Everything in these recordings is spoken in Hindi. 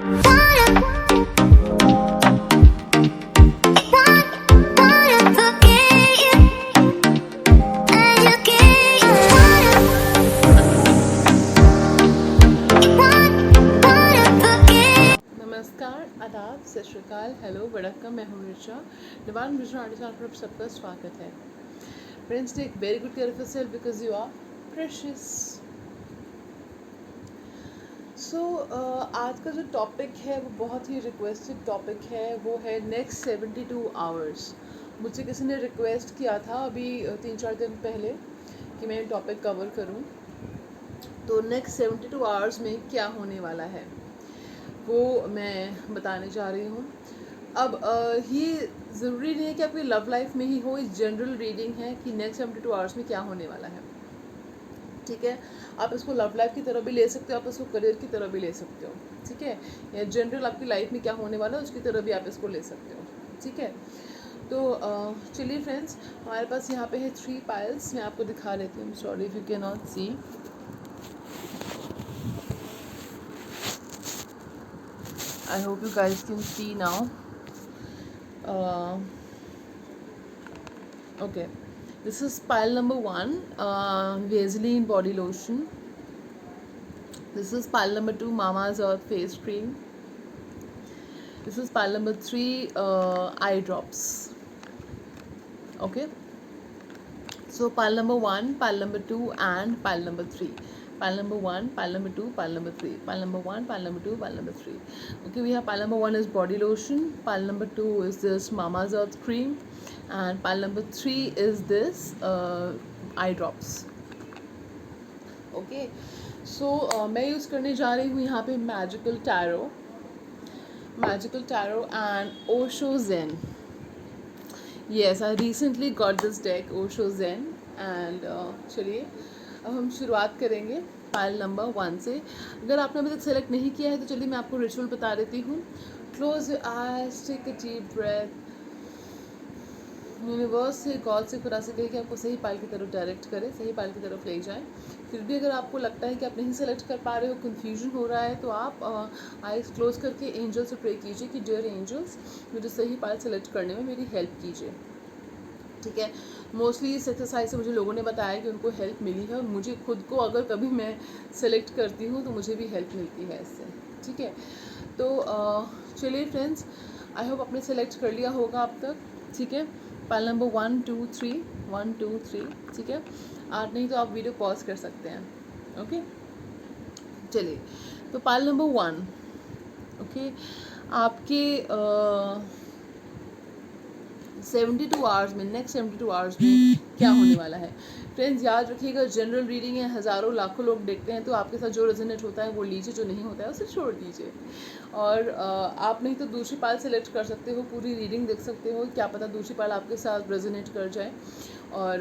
नमस्कार, आदाब, सत श्री अकाल, हेलो, वड़क्कम। मैं हूँ ऋचा। डिवाइन विजन आर्टिस्ट पर आप सबका स्वागत है। Friends, take very good care of yourself because you are precious. So आज का जो टॉपिक है वो बहुत ही रिक्वेस्टेड टॉपिक है। वो है नेक्स्ट 72 आवर्स। मुझसे किसी ने रिक्वेस्ट किया था अभी 3-4 दिन पहले कि मैं टॉपिक कवर करूँ। तो नेक्स्ट 72 आवर्स में क्या होने वाला है वो मैं बताने जा रही हूँ। अब ये ज़रूरी नहीं है कि आपकी लव लाइफ में ही हो। इस जनरल रीडिंग है कि नेक्स्ट 72 आवर्स में क्या होने वाला है। ठीक है, आप इसको लव लाइफ की तरह भी ले सकते हो, आप इसको करियर की तरह भी ले सकते हो। ठीक है, या जनरल आपकी लाइफ में क्या होने वाला है उसकी तरह भी आप इसको ले सकते हो। ठीक है, तो चलिए फ्रेंड्स, हमारे पास यहाँ पे है 3 पाइल्स। मैं आपको दिखा देती हूँ। Sorry if you can not see. I hope you guys can see now. Okay, this is pile number 1, Vaseline body lotion. This is pile number 2, Mama's Earth face cream. This is pile number 3, eye drops. Okay, so pile number 1, pile number 2 and pile number 3. Pile number 1, pile number 2, pile number 3. Pile number 1, pile number 2, pile number 3. Okay, we have pile number 1 is body lotion. Pile number 2 is this Mama's Earth cream. And pile number 3 is this eye drops. Okay, so मैं यूज़ करने जा रही हूँ यहाँ पे magical tarot and Osho Zen. Yes, I recently got this deck Osho Zen and चलिए अब हम शुरुआत करेंगे पाइल नंबर 1 से। अगर आपने अभी तक सेलेक्ट नहीं किया है तो चलिए मैं आपको रिचुअल बता देती हूँ। Close your eyes, take a deep breath. Universe से, गॉड से, खुदा से कहे कि आपको सही पाइल की तरफ डायरेक्ट करे, सही पाइल की तरफ ले जाए। फिर भी अगर आपको लगता है कि आप नहीं सेलेक्ट कर पा रहे हो, कन्फ्यूजन हो रहा है, तो आप आइज क्लोज करके एंजल से प्रे कीजिए कि डियर एंजल्स, मुझे सही पाइल सेलेक्ट करने में मेरी हेल्प कीजिए। ठीक है, मोस्टली इस एक्सरसाइज से मुझे लोगों ने बताया कि उनको हेल्प मिली है और मुझे खुद को अगर कभी मैं सेलेक्ट करती हूँ तो मुझे भी हेल्प मिलती है इससे। ठीक है, तो चलिए फ्रेंड्स, आई होप आपने सेलेक्ट कर लिया होगा अब तक। ठीक है, पाइल नंबर 1 2 3 1 2 3। ठीक है, आज नहीं तो आप वीडियो पॉज कर सकते हैं। ओके, चलिए, तो पाइल नंबर 1। ओके, आपके 72 आवर्स में, नेक्स्ट 72 आवर्स में क्या होने वाला है। फ्रेंड्स, याद रखिएगा, जनरल रीडिंग है, हज़ारों लाखों लोग देखते हैं, तो आपके साथ जो रेजोनेट होता है वो लीजिए, जो नहीं होता है उसे छोड़ दीजिए। और आप नहीं तो दूसरी पाल सेलेक्ट कर सकते हो, पूरी रीडिंग देख सकते हो, क्या पता दूसरी पाल आपके साथ रेजोनेट कर जाए। और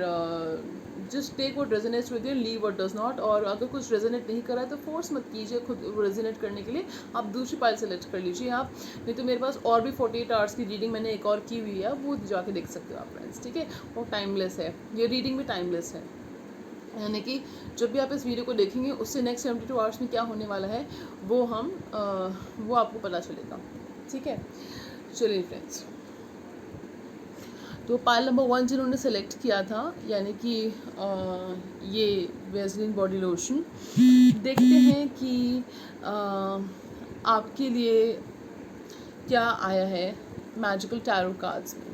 just take what resonates with you, leave what does not. और अगर कुछ रेजोनेट नहीं कर रहा है तो फोर्स मत कीजिए खुद रेजोनेट करने के लिए, आप दूसरी पाइल सेलेक्ट कर लीजिए आप। नहीं तो मेरे पास और भी 48 आवर्स की रीडिंग मैंने एक और की हुई है, वो जाके देख सकते हो आप फ्रेंड्स। ठीक है, वो टाइमलेस है, ये रीडिंग भी टाइमलेस है, यानी कि जब भी आप इस वीडियो को देखेंगे उससे नेक्स्ट 72 आवर्स में क्या होने वाला है वो वो आपको पता चलेगा। ठीक है, चलिए फ्रेंड्स, तो पाइल नंबर 1 जिन्होंने सेलेक्ट किया था, यानी कि ये वेस्लिन बॉडी लोशन, देखते हैं कि आपके लिए क्या आया है मैजिकल टैरो कार्ड्स में।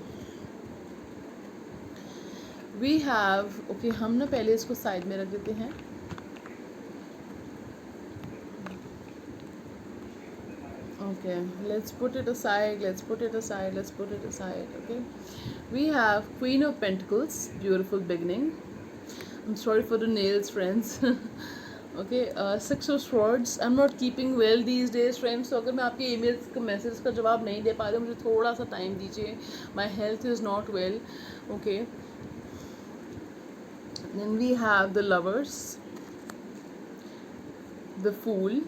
वी हैव, ओके, हम ना पहले इसको साइड में रख देते हैं। Okay, let's put it aside, let's put it aside, let's put it aside. Okay, we have Queen of Pentacles, beautiful beginning. I'm sorry for the nails, friends. Okay, Six of Swords. I'm not keeping well these days, friends. So अगर मैं आपके emails का मैसेज का जवाब नहीं दे पा रही हूँ, मुझे थोड़ा सा टाइम दीजिए। My health is not well. Okay. Then we have the Lovers, the Fool,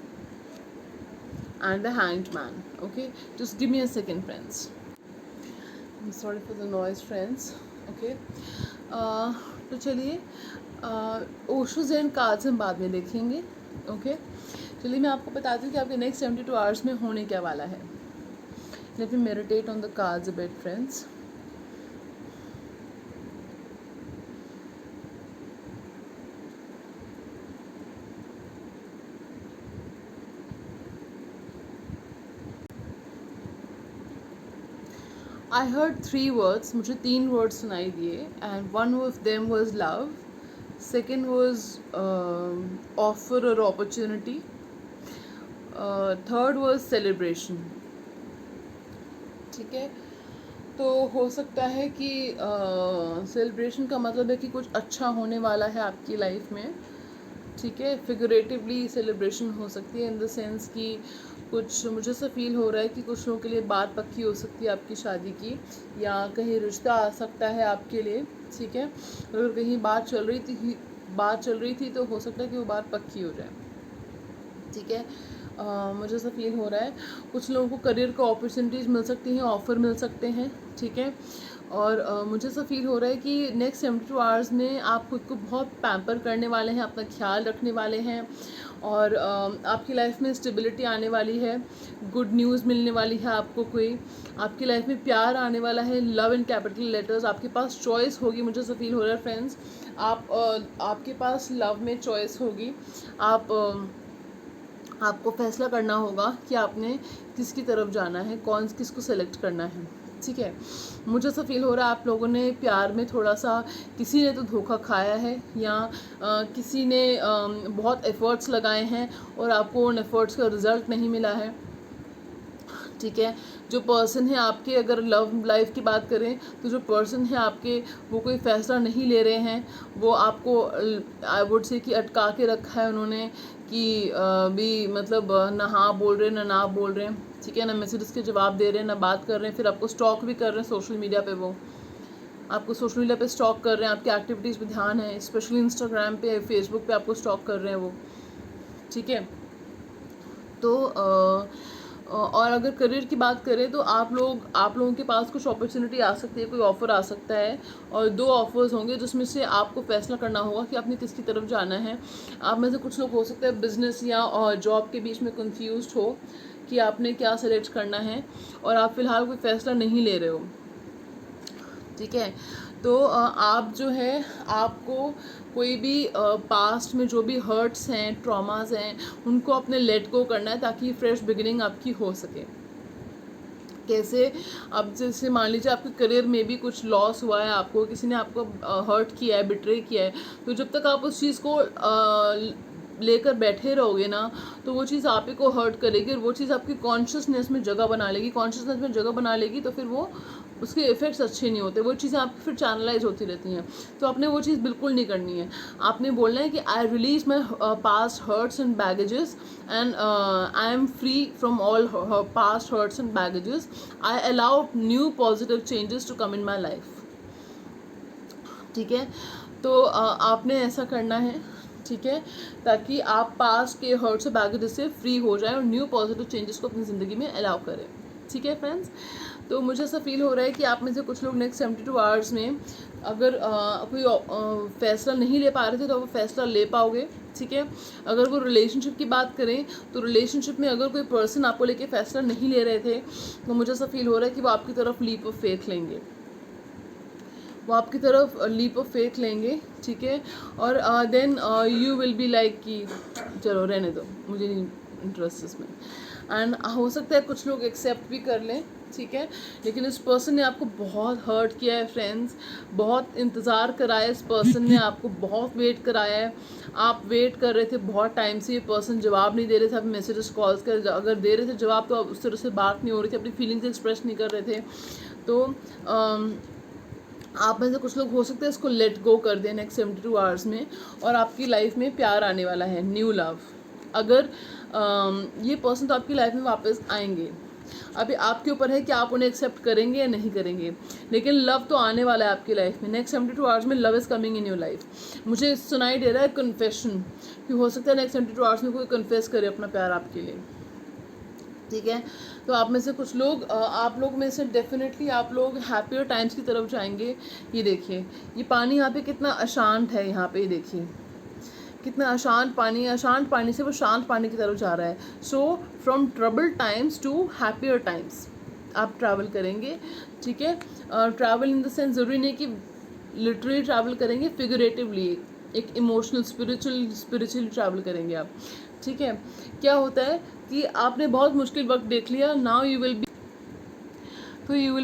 and the Hanged Man. Okay, just give me a second, friends. I'm sorry for the noise, friends. Okay, तो चलिए ओशो ज़ेन कार्ड्स हम बाद में देखेंगे। ओके, चलिए मैं आपको बताती हूँ कि आपके नेक्स्ट 72 आवर्स में होने क्या वाला है। Let me meditate on the cards a bit friends. I heard 3 words, मुझे 3 वर्ड्स सुनाई दिए and one of them was love, second was offer और अपॉर्चुनिटी, थर्ड वॉज सेलिब्रेशन। ठीक है, तो हो सकता है कि सेलिब्रेशन का मतलब है कि कुछ अच्छा होने वाला है आपकी लाइफ में। ठीक है, फिगरेटिवली सेलिब्रेशन हो सकती है इन द सेंस कि कुछ मुझे ऐसा फील हो रहा है कि कुछ लोगों के लिए बात पक्की हो सकती है आपकी शादी की, या कहीं रिश्ता आ सकता है आपके लिए। ठीक है, अगर कहीं बात चल रही थी तो हो सकता है कि वो बात पक्की हो जाए। ठीक है, मुझे ऐसा फील हो रहा है कुछ लोगों को करियर का अपॉर्चुनिटीज़ मिल सकती हैं, ऑफ़र मिल सकते हैं। ठीक है, और मुझे ऐसा फील हो रहा है कि नेक्स्ट 72 आवर्स में आप खुद को बहुत पैम्पर करने वाले हैं, अपना ख्याल रखने वाले हैं, और आपकी लाइफ में स्टेबिलिटी आने वाली है, गुड न्यूज़ मिलने वाली है आपको, कोई आपकी लाइफ में प्यार आने वाला है, लव इन कैपिटल लेटर्स, आपके पास चॉइस होगी। मुझे ऐसा फील हो रहा है फ्रेंड्स, आपके पास लव में चॉइस होगी। आपको फैसला करना होगा कि आपने किसकी तरफ जाना है, किसको सेलेक्ट करना है। ठीक है, मुझे ऐसा फील हो रहा है आप लोगों ने प्यार में थोड़ा सा, किसी ने तो धोखा खाया है, या किसी ने बहुत एफ़र्ट्स लगाए हैं और आपको उन एफ़र्ट्स का रिज़ल्ट नहीं मिला है। ठीक है, जो पर्सन है आपके, अगर लव लाइफ की बात करें तो जो पर्सन है आपके, वो कोई फ़ैसला नहीं ले रहे हैं, वो आपको आई वुड से कि अटका के रखा है उन्होंने, कि भी मतलब ना हाँ बोल रहे ना बोल रहे हैं। ठीक है, ना मैसेजेस के जवाब दे रहे हैं, ना बात कर रहे हैं, फिर आपको स्टॉक भी कर रहे हैं सोशल मीडिया पे। वो आपको सोशल मीडिया पे स्टॉक कर रहे हैं, आपकी एक्टिविटीज़ पे ध्यान है, स्पेशली इंस्टाग्राम पे, फेसबुक पे आपको स्टॉक कर रहे हैं वो। ठीक है, तो और अगर करियर की बात करें तो आप लोगों के पास कुछ अपॉर्चुनिटी आ सकती है, कोई ऑफ़र आ सकता है, और 2 ऑफ़र्स होंगे जिसमें से आपको फैसला करना होगा कि आपने किसकी तरफ जाना है। आप में से कुछ लोग हो सकते हैं बिज़नेस या जॉब के बीच में कंफ्यूज्ड हो कि आपने क्या सेलेक्ट करना है, और आप फ़िलहाल कोई फ़ैसला नहीं ले रहे हो। ठीक है, तो आप जो है, आपको कोई भी पास्ट में जो भी हर्ट्स हैं, ट्रॉमास हैं, उनको अपने लेट गो करना है ताकि फ्रेश बिगिनिंग आपकी हो सके। कैसे? अब जैसे मान लीजिए आपके करियर में भी कुछ लॉस हुआ है, आपको किसी ने आपको हर्ट किया है, बिट्रे किया है, तो जब तक आप उस चीज़ को लेकर बैठे रहोगे ना, तो वो चीज़ आप ही को हर्ट करेगी, और वो चीज़ आपकी कॉन्शियसनेस में जगह बना लेगी। कॉन्शियसनेस में जगह बना लेगी तो फिर वो उसके इफ़ेक्ट्स अच्छे नहीं होते, वो चीज़ें आपकी फिर चैनलाइज होती रहती हैं। तो आपने वो चीज़ बिल्कुल नहीं करनी है। आपने बोलना है कि I release my past hurts and baggages, and I am free from all past hurts and baggages, I allow new positive changes to come in my life. ठीक है, तो आपने ऐसा करना है। ठीक है, ताकि आप पास्ट के हर्ट से बैगेज से फ्री हो जाए और न्यू पॉजिटिव चेंजेस को अपनी ज़िंदगी में अलाउ करें। ठीक है फ्रेंड्स, तो मुझे ऐसा फील हो रहा है कि आप में से कुछ लोग नेक्स्ट 72 आवर्स में अगर कोई फ़ैसला नहीं ले पा रहे थे तो वो फ़ैसला ले पाओगे। ठीक है, अगर वो रिलेशनशिप की बात करें तो रिलेशनशिप में अगर कोई पर्सन आपको लेके फ़ैसला नहीं ले रहे थे, तो मुझे ऐसा फील हो रहा है कि वो आपकी तरफ लीप ऑफ फेथ लेंगे, वो आपकी तरफ लीप ऑफ फेथ लेंगे। ठीक है, और then you will be like कि चलो रहने दो, मुझे नहीं इंटरेस्ट इसमें, एंड हो सकता है कुछ लोग एक्सेप्ट भी कर लें। ठीक है, लेकिन इस पर्सन ने आपको बहुत हर्ट किया है फ्रेंड्स, बहुत इंतज़ार कराया, इस पर्सन ने आपको बहुत वेट कराया है। आप वेट कर रहे थे बहुत टाइम से, ये पर्सन जवाब नहीं दे रहे थे, आप मैसेजेस कॉल्स कर, अगर दे रहे थे जवाब तो उस तरह से बात नहीं हो रही थी, अपनी फीलिंग्स एक्सप्रेस नहीं कर रहे थे। तो आप में से कुछ लोग हो सकते हैं इसको लेट गो कर दें नेक्स्ट 72 आवर्स में, और आपकी लाइफ में प्यार आने वाला है, न्यू लव। अगर ये पर्सन तो आपकी लाइफ में वापस आएंगे, अभी आपके ऊपर है कि आप उन्हें एक्सेप्ट करेंगे या नहीं करेंगे, लेकिन लव तो आने वाला है आपकी लाइफ में। नेक्स्ट 72 आवर्स में love is coming in your life. मुझे सुनाई दे रहा है कन्फेशन, कि हो सकता है नेक्स्ट 72 आवर्स में कोई कन्फेस करे अपना प्यार आपके लिए। ठीक है, तो आप में से कुछ लोग, आप लोग में से डेफिनेटली आप लोग हैप्पियर टाइम्स की तरफ जाएंगे। ये देखिए, ये पानी यहाँ पे कितना अशांत है, यहाँ पे देखिए कितना अशांत पानी है, अशांत पानी से वो शांत पानी की तरफ जा रहा है। So from trouble times to happier times आप ट्रैवल करेंगे, ठीक है। ट्रैवल इन द सेंस ज़रूरी नहीं कि लिटरली ट्रैवल करेंगे, फिगरेटिवली एक इमोशनल स्पिरिचुअली ट्रैवल करेंगे आप, ठीक है। क्या होता है कि आपने बहुत मुश्किल वक्त देख लिया, now you will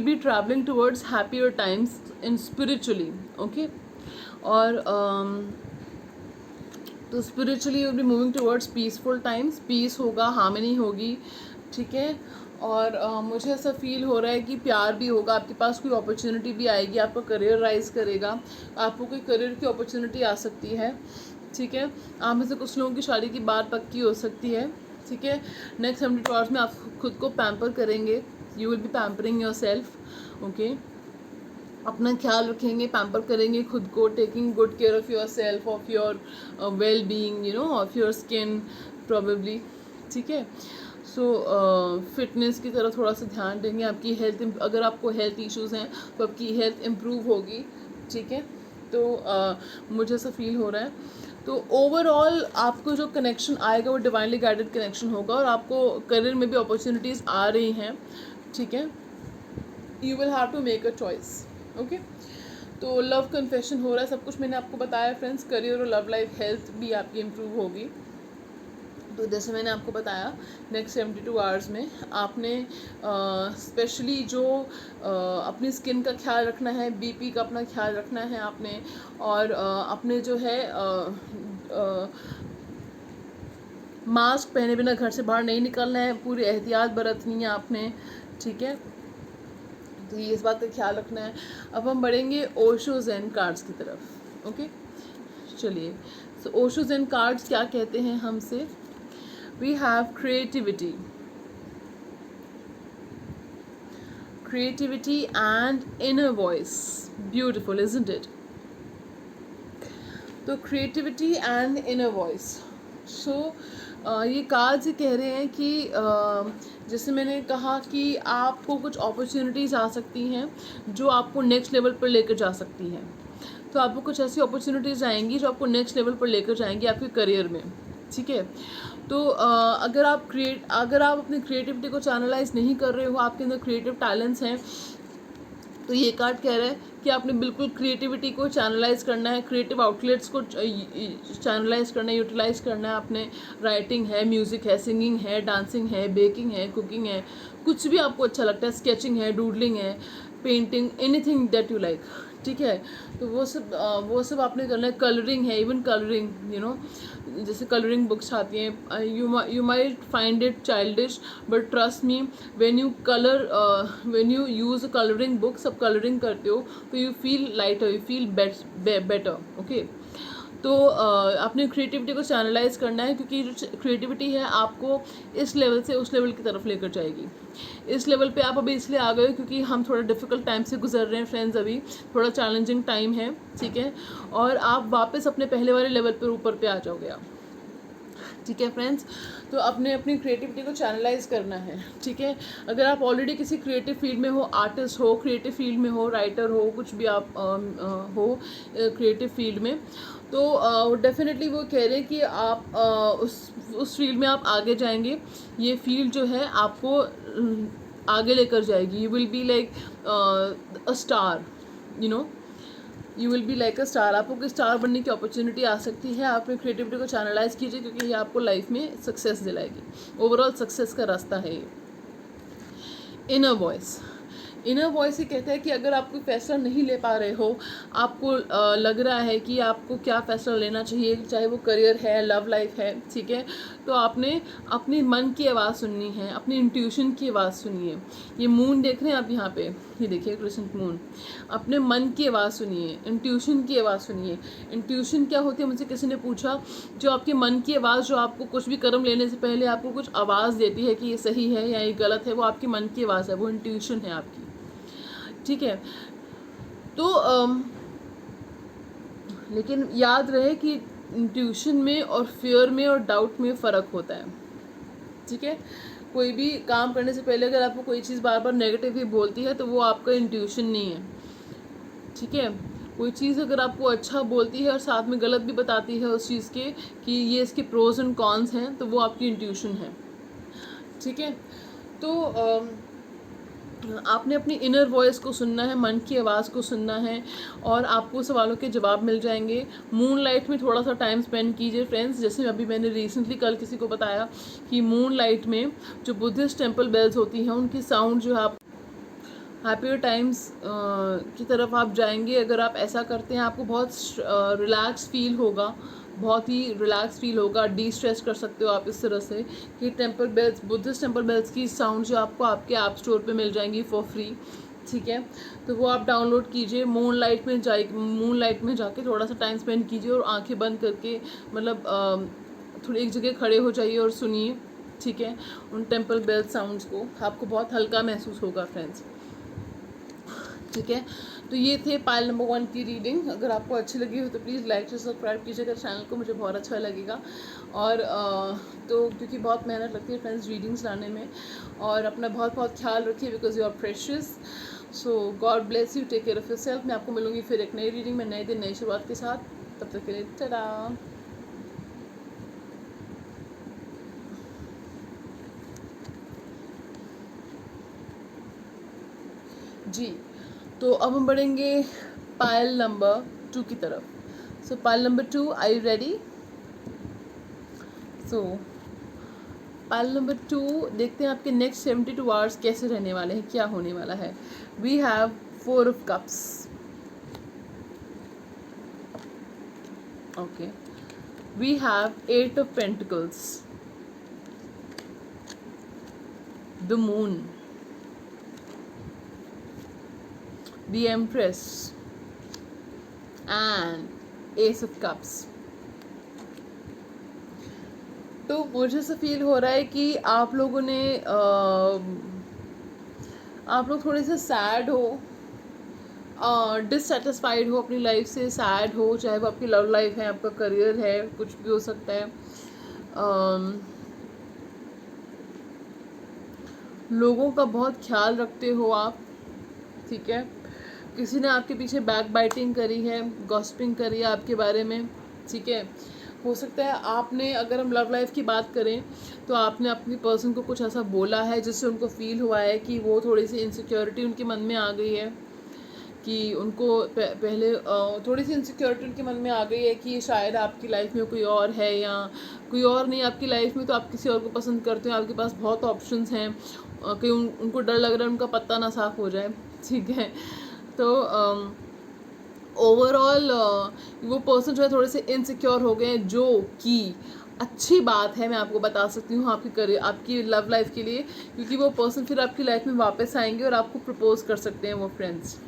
be travelling towards happier times in spiritually, okay. और तो spiritually you will be moving towards peaceful times, peace होगा, हार्मनी होगी, ठीक है। और मुझे ऐसा फील हो रहा है कि प्यार भी होगा, आपके पास कोई अपॉर्चुनिटी भी आएगी, आपका करियर राइज करेगा, आपको कोई करियर की अपॉर्चुनिटी आ सकती है, ठीक है। आप में से कुछ लोगों की शादी की बात पक्की हो सकती है, ठीक है। नेक्स्ट 72 आवर्स में आप खुद को पैम्पर करेंगे, you will B pampering your self, okay. अपना ख्याल रखेंगे, पैम्पर करेंगे खुद को, taking good care of your self, of your well being, you know, of your skin probably, ठीक है। सो फिटनेस की तरफ थोड़ा सा ध्यान देंगे, आपकी हेल्थ, अगर आपको हेल्थ इश्यूज़ हैं तो आपकी हेल्थ इम्प्रूव होगी, ठीक है। तो मुझे ऐसा फील हो रहा है। तो ओवरऑल आपको जो कनेक्शन आएगा वो डिवाइनली गाइडेड कनेक्शन होगा, और आपको करियर में भी अपॉर्चुनिटीज़ आ रही हैं, ठीक है। You will have to make a choice, okay. तो लव कन्फेशन हो रहा है, सब कुछ मैंने आपको बताया फ्रेंड्स। करियर और लव लाइफ, हेल्थ भी आपकी इम्प्रूव होगी। तो जैसे मैंने आपको बताया, नेक्स्ट 72 आवर्स में आपने स्पेशली जो अपनी स्किन का ख्याल रखना है, बीपी का अपना ख्याल रखना है आपने, और अपने जो है मास्क पहने बिना घर से बाहर नहीं निकलना है, पूरी एहतियात बरतनी है आपने, ठीक है। तो ये इस बात का ख्याल रखना है। अब हम बढ़ेंगे ओशो ज़ेन कार्ड्स की तरफ, ओके। चलिए, सो ओशो ज़ेन कार्ड्स क्या कहते हैं हमसे। We have creativity and inner voice. Beautiful, isn't it? तो creativity and inner voice. So ये कार्ड्स ये कह रहे हैं कि जैसे मैंने कहा कि आपको कुछ अपॉर्चुनिटीज़ आ सकती हैं जो आपको नेक्स्ट लेवल पर लेकर जा सकती हैं। तो आपको कुछ ऐसी अपॉर्चुनिटीज़ आएंगी जो आपको नेक्स्ट लेवल पर लेकर जाएंगी आपके करियर में, ठीक है। तो अगर आप अपनी क्रिएटिविटी को चैनलाइज नहीं कर रहे हो, आपके अंदर क्रिएटिव टैलेंट्स हैं, तो ये कार्ड कह रहा है कि आपने बिल्कुल क्रिएटिविटी को चैनलाइज करना है, क्रिएटिव आउटलेट्स को चैनलाइज करना है, यूटिलाइज करना है आपने। राइटिंग है, म्यूज़िक है, सिंगिंग है, डांसिंग है, बेकिंग है, कुकिंग है, कुछ भी आपको अच्छा लगता है, स्केचिंग है, डूडलिंग है, painting, anything that you like, ठीक है। तो वो सब आपने करना है। कलरिंग है, इवन कलरिंग, यू नो, जैसे कलरिंग बुक्स आती हैं, you might find it childish, but trust me, when you use a colouring book, सब कलरिंग करते हो तो you feel lighter, you feel better, okay. तो अपनी क्रिएटिविटी को चैनलाइज करना है, क्योंकि जो क्रिएटिविटी है आपको इस लेवल से उस लेवल की तरफ लेकर जाएगी। इस लेवल पे आप अभी इसलिए आ गए हो क्योंकि हम थोड़ा डिफ़िकल्ट टाइम से गुजर रहे हैं फ्रेंड्स, अभी थोड़ा चैलेंजिंग टाइम है, ठीक है। और आप वापस अपने पहले वाले लेवल पर ऊपर पे आ जाओगे आप, ठीक है फ्रेंड्स। तो अपनी क्रिएटिविटी को चैनलाइज करना है, ठीक है। अगर आप ऑलरेडी किसी क्रिएटिव फील्ड में हो, आर्टिस्ट हो, क्रिएटिव फील्ड में हो, राइटर हो, कुछ भी आप हो क्रिएटिव फील्ड में, तो डेफिनेटली वो कह रहे हैं कि आप उस फील्ड में आप आगे जाएंगे। ये फील्ड जो है आपको आगे लेकर जाएगी। You will be like a star, you know, you will be like a star. आपको कोई स्टार बनने की अपॉर्चुनिटी आ सकती है। आप अपनी क्रिएटिविटी को चैनलाइज कीजिए, क्योंकि ये आपको लाइफ में सक्सेस दिलाएगी। ओवरऑल सक्सेस का रास्ता है ये। इनर वॉइस, इनर वॉइस ये कहता है कि अगर आप कोई फैसला नहीं ले पा रहे हो, आपको लग रहा है कि आपको क्या फ़ैसला लेना चाहिए, चाहे वो करियर है, लव लाइफ है, ठीक है, तो आपने अपने मन की आवाज़ सुननी है, अपनी इंट्यूशन की आवाज़ सुनिए। ये मून देख रहे हैं आप यहाँ पे, ये देखिए क्रिसेंट मून। अपने मन की आवाज़ सुनिए, इंट्यूशन की आवाज़ सुनिए। इंट्यूशन क्या होती है, मुझसे किसी ने पूछा, जो आपके मन की आवाज़, जो आपको कुछ भी कर्म लेने से पहले आपको कुछ आवाज़ देती है कि ये सही है या ये गलत है, वो आपकी मन की आवाज़ है, वो इंट्यूशन है आपकी, ठीक है। तो लेकिन याद रहे कि इंट्यूशन में और फियर में और डाउट में फ़र्क होता है, ठीक है। कोई भी काम करने से पहले अगर आपको कोई चीज़ बार बार नेगेटिव ही बोलती है तो वो आपका इंट्यूशन नहीं है, ठीक है। कोई चीज़ अगर आपको अच्छा बोलती है और साथ में गलत भी बताती है उस चीज़ के कि ये इसके प्रोज एंड कॉन्स हैं, तो वो आपकी इंट्यूशन है। ठीक है, तो आपने अपनी इनर वॉइस को सुनना है, मन की आवाज़ को सुनना है, और आपको सवालों के जवाब मिल जाएंगे। मून लाइट में थोड़ा सा टाइम स्पेंड कीजिए फ्रेंड्स। जैसे अभी मैंने रिसेंटली कल किसी को बताया कि मून लाइट में जो बुद्धिस्ट टेम्पल बेल्स होती हैं उनकी साउंड जो है आप हैप्पियर टाइम्स की तरफ आप जाएंगे। अगर आप ऐसा करते हैं आपको बहुत रिलैक्स फील होगा, बहुत ही रिलैक्स फील होगा। डी स्ट्रेस कर सकते हो आप इस तरह से कि temple bells, Buddhist temple bells की साउंड जो आपको आपके ऐप स्टोर पे मिल जाएंगी फॉर फ्री। ठीक है, तो वो आप डाउनलोड कीजिए। मून लाइट में जाके थोड़ा सा टाइम स्पेंड कीजिए और आंखें बंद करके मतलब थोड़ी एक जगह खड़े हो जाइए और सुनिए। ठीक है, उन टेम्पल बेल साउंड्स को, आपको बहुत हल्का महसूस होगा फ्रेंड्स। ठीक है, तो ये थे पाइल नंबर 1 की रीडिंग। अगर आपको अच्छी लगी हो तो प्लीज़ लाइक से सब्सक्राइब कीजिएगा चैनल को, मुझे बहुत अच्छा लगेगा। और तो क्योंकि बहुत मेहनत लगती है फ्रेंड्स रीडिंग्स लाने में, और अपना बहुत बहुत ख्याल रखिए because you are precious. So God bless you, take care of yourself. मैं आपको मिलूंगी फिर एक नई रीडिंग में, नए दिन नई शुरुआत के साथ। तब तक के लिए टाटा। जी, तो अब हम बढ़ेंगे पाइल नंबर 2 की तरफ। सो pile number 2, I you ready? So pile number 2, देखते हैं आपके नेक्स्ट 72 आवर्स कैसे रहने वाले हैं, क्या होने वाला है। We have 4 of cups, okay, we have 8 of pentacles, the moon, the empress and ace of cups. तो मुझे ऐसा फील हो रहा है कि आप लोगों ने आप लोग थोड़े से सैड हो, डिससेटिस्फाइड हो अपनी लाइफ से, सैड हो, चाहे वो आपकी लव लाइफ है, आपका करियर है, कुछ भी हो सकता है। लोगों का बहुत ख्याल रखते हो आप। ठीक है, किसी ने आपके पीछे बैक बाइटिंग करी है, गॉसिपिंग करी है आपके बारे में। ठीक है, हो सकता है आपने, अगर हम लव लाइफ की बात करें तो आपने अपनी पर्सन को कुछ ऐसा बोला है जिससे उनको फील हुआ है कि वो थोड़ी सी इनसिक्योरिटी उनके मन में आ गई है, कि उनको पहले थोड़ी सी इनसिक्योरिटी उनके मन में आ गई है कि शायद आपकी लाइफ में कोई और है, या कोई और नहीं आपकी लाइफ में, तो आप किसी और को पसंद करते हो, आपके पास बहुत ऑप्शंस हैं, कहीं उनको डर लग रहा है उनका पत्ता ना साफ हो जाए। ठीक है, तो ओवरऑल वो पर्सन जो है थोड़े से इनसिक्योर हो गए हैं, जो कि अच्छी बात है, मैं आपको बता सकती हूँ आपकी करियर, आपकी लव लाइफ के लिए, क्योंकि वो पर्सन फिर आपकी लाइफ में वापस आएंगे और आपको प्रपोज कर सकते हैं वो फ्रेंड्स।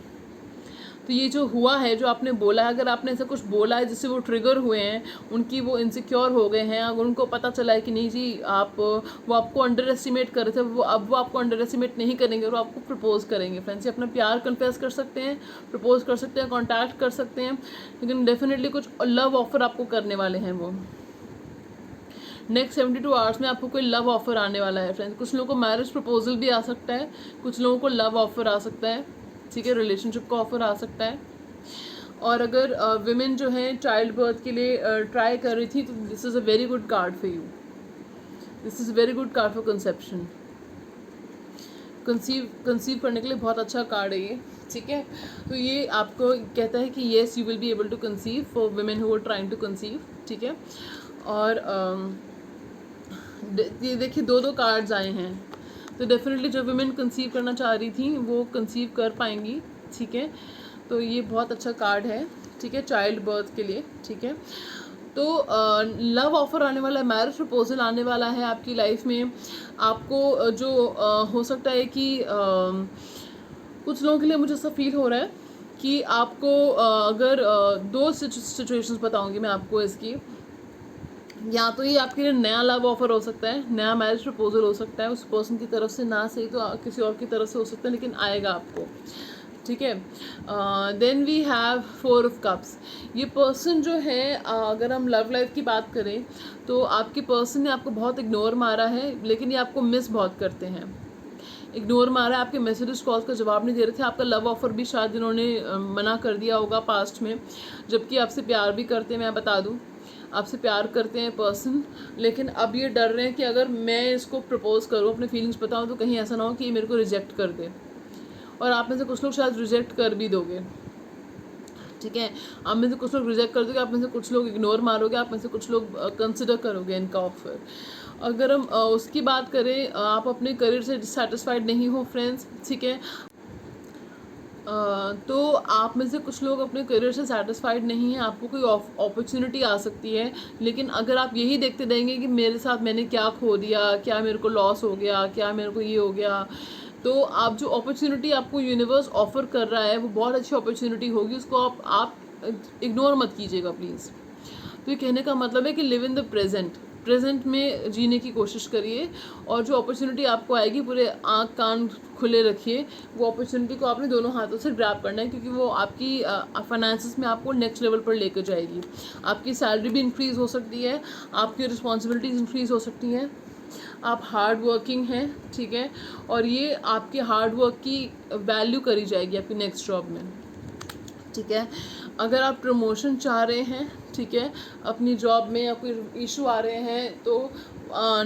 तो ये जो हुआ है, जो आपने बोला है, अगर आपने ऐसा कुछ बोला है जिससे वो ट्रिगर हुए हैं, उनकी वो इनसिक्योर हो गए हैं, अगर उनको पता चला है कि नहीं जी आप, वो आपको अंडर एस्टिमेट कर रहे थे, वो अब वो आपको अंडर एस्टिमेट नहीं करेंगे और आपको प्रपोज करेंगे फ्रेंड्स। ये अपना प्यार कन्फेस कर सकते हैं, प्रपोज कर सकते हैं, कॉन्टैक्ट कर सकते हैं, लेकिन डेफिनेटली कुछ लव ऑफर आपको करने वाले हैं वो। नेक्स्ट 72 आवर्स में आपको कोई लव ऑफर आने वाला है फ्रेंड्स। कुछ लोगों को मैरिज प्रपोजल भी आ सकता है, कुछ लोगों को लव ऑफर आ सकता है। ठीक है, रिलेशनशिप का ऑफर आ सकता है। और अगर विमेन जो हैं चाइल्ड बर्थ के लिए ट्राई कर रही थी, तो this is a very good card for you, this is a very good card for conception. Conceive करने के लिए बहुत अच्छा कार्ड है ये। ठीक है, तो ये आपको कहता है कि yes you will be able to conceive for women who are trying to conceive. ठीक है, और ये देखिए 2 कार्ड्स आए हैं, तो डेफिनेटली जो विमेन कंसीव करना चाह रही थी वो कंसीव कर पाएंगी। ठीक है, तो ये बहुत अच्छा कार्ड है। ठीक है, चाइल्ड बर्थ के लिए। ठीक है, तो लव ऑफर आने वाला है, मैरिज प्रपोजल आने वाला है आपकी लाइफ में। आपको जो हो सकता है कि कुछ लोगों के लिए मुझे ऐसा फील हो रहा है कि आपको अगर 2 सिचुएशंस बताऊंगी मैं आपको इसकी, या तो ये आपके लिए नया लव ऑफर हो सकता है, नया मैरिज प्रपोजल हो सकता है उस पर्सन की तरफ से, ना सही तो किसी और की तरफ से हो सकता है, लेकिन आएगा आपको। ठीक है, then we have 4 of cups. ये पर्सन जो है, अगर हम लव लाइफ की बात करें तो आपके पर्सन ने आपको बहुत इग्नोर मारा है, लेकिन ये आपको मिस बहुत करते हैं। इग्नोर मारा है, आपके मैसेजेस कॉल्स का जवाब नहीं दे रहे थे। आपका लव ऑफर भी शायद इन्होंने मना कर दिया होगा पास्ट में, जबकि आपसे प्यार भी करते हैं, मैं बता दूं आपसे प्यार करते हैं पर्सन, लेकिन अब ये डर रहे हैं कि अगर मैं इसको प्रपोज करूँ, अपने फीलिंग्स बताऊँ, तो कहीं ऐसा ना हो कि ये मेरे को रिजेक्ट कर दे। और आप में से कुछ लोग शायद रिजेक्ट कर भी दोगे, ठीक है। आप में से कुछ लोग रिजेक्ट कर दोगे, आप में से कुछ लोग इग्नोर मारोगे, आप में से कुछ लोग कंसिडर करोगे इनका ऑफर। अगर हम उसकी बात करें, आप अपने करियर से डिससेटिस्फाइड नहीं हो फ्रेंड्स, ठीक है। तो आप में से कुछ लोग अपने करियर से सेटिस्फाइड नहीं हैं, आपको कोई अपॉर्चुनिटी आ सकती है, लेकिन अगर आप यही देखते रहेंगे कि मेरे साथ मैंने क्या खो दिया, क्या मेरे को लॉस हो गया, क्या मेरे को ये हो गया, तो आप जो अपॉर्चुनिटी आपको यूनिवर्स ऑफर कर रहा है वो बहुत अच्छी अपॉर्चुनिटी होगी, उसको आप इग्नोर मत कीजिएगा प्लीज़। तो ये कहने का मतलब है कि लिव इन द प्रेजेंट में जीने की कोशिश करिए, और जो अपॉर्चुनिटी आपको आएगी पूरे आँख कान खुले रखिए, वो अपॉर्चुनिटी को आपने दोनों हाथों से ग्रैब करना है, क्योंकि वो आपकी फाइनेंसिस में आपको नेक्स्ट लेवल पर लेकर जाएगी। आपकी सैलरी भी इंक्रीज़ हो सकती है, आपकी रिस्पॉन्सिबिलिटीज़ इंक्रीज़ हो सकती हैं, आप हार्ड वर्किंग हैं, ठीक है, और ये आपके हार्ड वर्क की वैल्यू करी जाएगी आपकी नेक्स्ट जॉब में, ठीक है। अगर आप प्रमोशन चाह रहे हैं, ठीक है, अपनी जॉब में, या कोई इशू आ रहे हैं, तो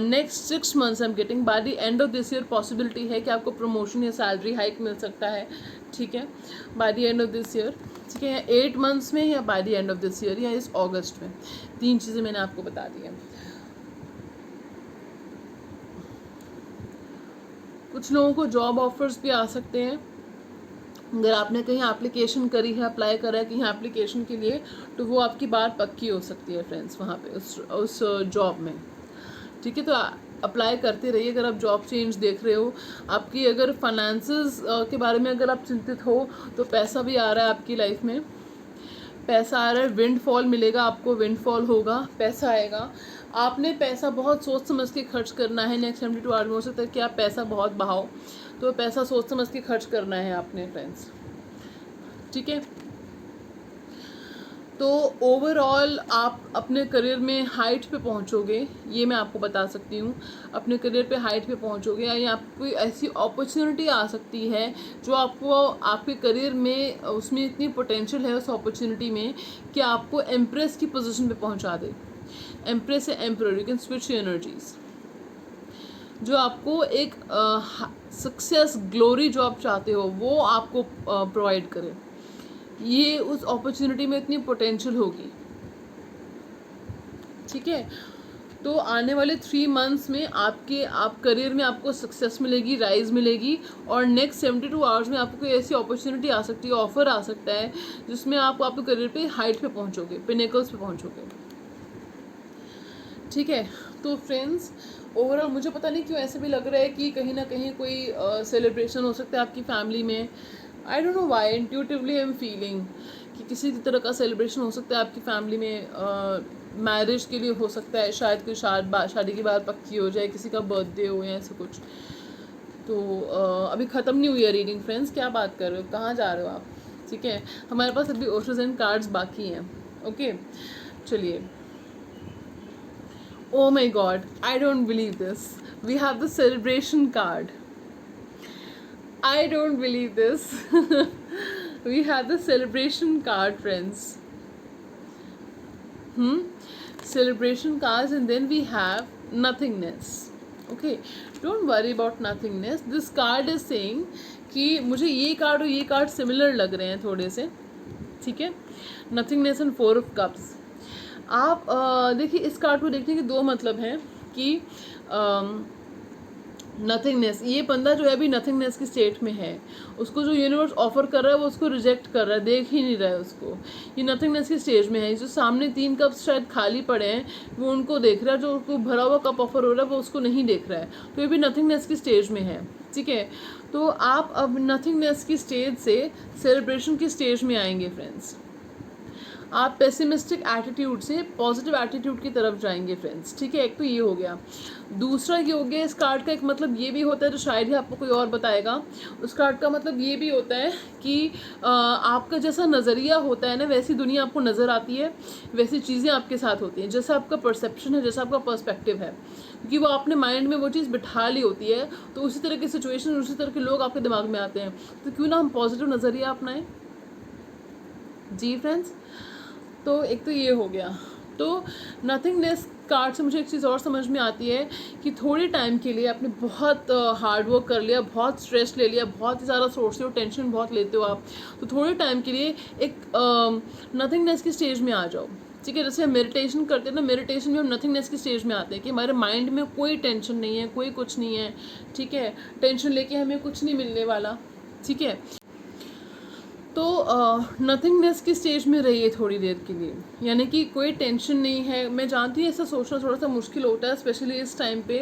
next 6 months I am getting, by the end of this year possibility है कि आपको प्रमोशन या सैलरी हाइक मिल सकता है, ठीक है, by the end of this year, ठीक है, 8 मंथ्स में, या by the end of this year, या इस अगस्त में। 3 चीज़ें मैंने आपको बता दी हैं। कुछ लोगों को जॉब ऑफर्स भी आ सकते हैं। अगर आपने कहीं एप्लीकेशन करी है, अप्लाई करा है कहीं एप्लीकेशन के लिए, तो वो आपकी बात पक्की हो सकती है फ्रेंड्स वहाँ पे उस जॉब में, ठीक है। तो अप्लाई करते रहिए। अगर आप जॉब चेंज देख रहे हो, आपकी अगर फाइनेंसेस के बारे में अगर आप चिंतित हो, तो पैसा भी आ रहा है आपकी लाइफ में, पैसा आ रहा है, विंडफॉल मिलेगा आपको, विंडफॉल होगा, पैसा आएगा। आपने पैसा बहुत सोच समझ के खर्च करना है। नेक्स्ट 72 आवर्स में हो सकता है कि आप पैसा बहुत बहाओ, तो पैसा सोच समझ के खर्च करना है आपने फ्रेंड्स, ठीक है। तो ओवरऑल आप अपने करियर में हाइट पे पहुंचोगे, ये मैं आपको बता सकती हूँ। अपने करियर पे हाइट पे पहुंचोगे, या आपको कोई ऐसी अपॉर्चुनिटी आ सकती है जो आपको आपके करियर में, उसमें इतनी पोटेंशियल है उस अपॉर्चुनिटी में कि आपको एम्प्रेस की पोजीशन पे पहुंचा दे। एम्प्रेस या emperor, you can switch your energies. जो आपको एक सक्सेस ग्लोरी जॉब चाहते हो, वो आपको प्रोवाइड करे, ये उस अपॉर्चुनिटी में इतनी पोटेंशियल होगी, ठीक है। तो आने वाले 3 मंथ्स में आप करियर में आपको सक्सेस मिलेगी, राइज मिलेगी, और नेक्स्ट 72 आवर्स में आपको कोई ऐसी अपॉर्चुनिटी आ सकती है, ऑफर आ सकता है, जिसमें आप आपके करियर पे हाइट पे पहुंचोगे, पिनेकल्स पे पहुंचोगे, ठीक है। तो फ्रेंड्स, ओवरऑल मुझे पता नहीं क्यों ऐसे भी लग रहा है कि कहीं ना कहीं कोई सेलिब्रेशन हो सकता है आपकी फैमिली में। I don't know why, intuitively I am feeling कि किसी तरह का सेलिब्रेशन हो सकता है आपकी फैमिली में। मैरिज के लिए हो सकता है, शायद कोई शादी की बात पक्की हो जाए, किसी का बर्थडे हो या ऐसा कुछ। तो अभी ख़त्म नहीं हुई है रीडिंग फ्रेंड्स, क्या बात कर रहे हो, कहाँ जा रहे हो आप, ठीक है। हमारे पास अभी ओशोज एंड कार्ड्स बाकी हैं, ओके। चलिए, oh my god, I don't believe this, we have the celebration card. I don't believe this. We have the celebration card friends. Celebration cards, and then we have nothingness. Okay, don't worry about nothingness. This card is saying कि मुझे ये कार्ड और ये कार्ड सिमिलर लग रहे हैं थोड़े से, ठीक है। Nothingness and 4 of cups. आप देखिए, इस कार्ड को देखने के 2 मतलब हैं कि नथिंगनेस, ये बंदा जो है अभी नथिंगनेस की स्टेट में है, उसको जो यूनिवर्स ऑफर कर रहा है वो उसको रिजेक्ट कर रहा है, देख ही नहीं रहा है उसको, ये नथिंगनेस की स्टेज में है। जो सामने 3 कप शायद खाली पड़े हैं, वो उनको देख रहा है, जो उसको भरा हुआ कप ऑफर हो रहा है वो उसको नहीं देख रहा है, तो ये भी नथिंगनेस की स्टेज में है, ठीक है। तो आप अब नथिंगनेस की स्टेज से सेलिब्रेशन की स्टेज में आएंगे फ्रेंड्स। आप पेसिमिस्टिक एटीट्यूड से पॉजिटिव एटीट्यूड की तरफ जाएंगे फ्रेंड्स, ठीक है। एक तो ये हो गया। दूसरा ये हो गया, इस कार्ड का एक मतलब ये भी होता है, जो शायद ही आपको कोई और बताएगा। उस कार्ड का मतलब ये भी होता है कि आपका जैसा नज़रिया होता है ना, वैसी दुनिया आपको नज़र आती है, वैसी चीज़ें आपके साथ होती हैं, जैसा आपका परसेप्शन है, जैसा आपका पर्सपेक्टिव है, क्योंकि वो आपने माइंड में वो चीज़ बिठा ली होती है, तो उसी तरह की सिचुएशन, उसी तरह के लोग आपके दिमाग में आते हैं। तो क्यों ना हम पॉजिटिव नज़रिया अपनाएं जी फ्रेंड्स। तो एक तो ये हो गया। तो नथिंगनेस कार्ड से मुझे एक चीज़ और समझ में आती है कि थोड़े टाइम के लिए आपने बहुत हार्ड वर्क कर लिया, बहुत स्ट्रेस ले लिया, बहुत ही ज़्यादा सोचते हो, टेंशन बहुत लेते हो आप, तो थोड़े टाइम के लिए एक नथिंगनेस की स्टेज में आ जाओ, ठीक है। जैसे हम मेडिटेशन करते हैं ना, मेडिटेशन में हम नथिंगनेस की स्टेज में आते हैं कि हमारे माइंड में कोई टेंशन नहीं है, कोई कुछ नहीं है, ठीक है। टेंशन लेके हमें कुछ नहीं मिलने वाला, ठीक है। तो नथिंगनेस की स्टेज में रहिए थोड़ी देर के लिए, यानी कि कोई टेंशन नहीं है। मैं जानती हूँ ऐसा सोचना थोड़ा सा मुश्किल होता है, स्पेशली इस टाइम पे,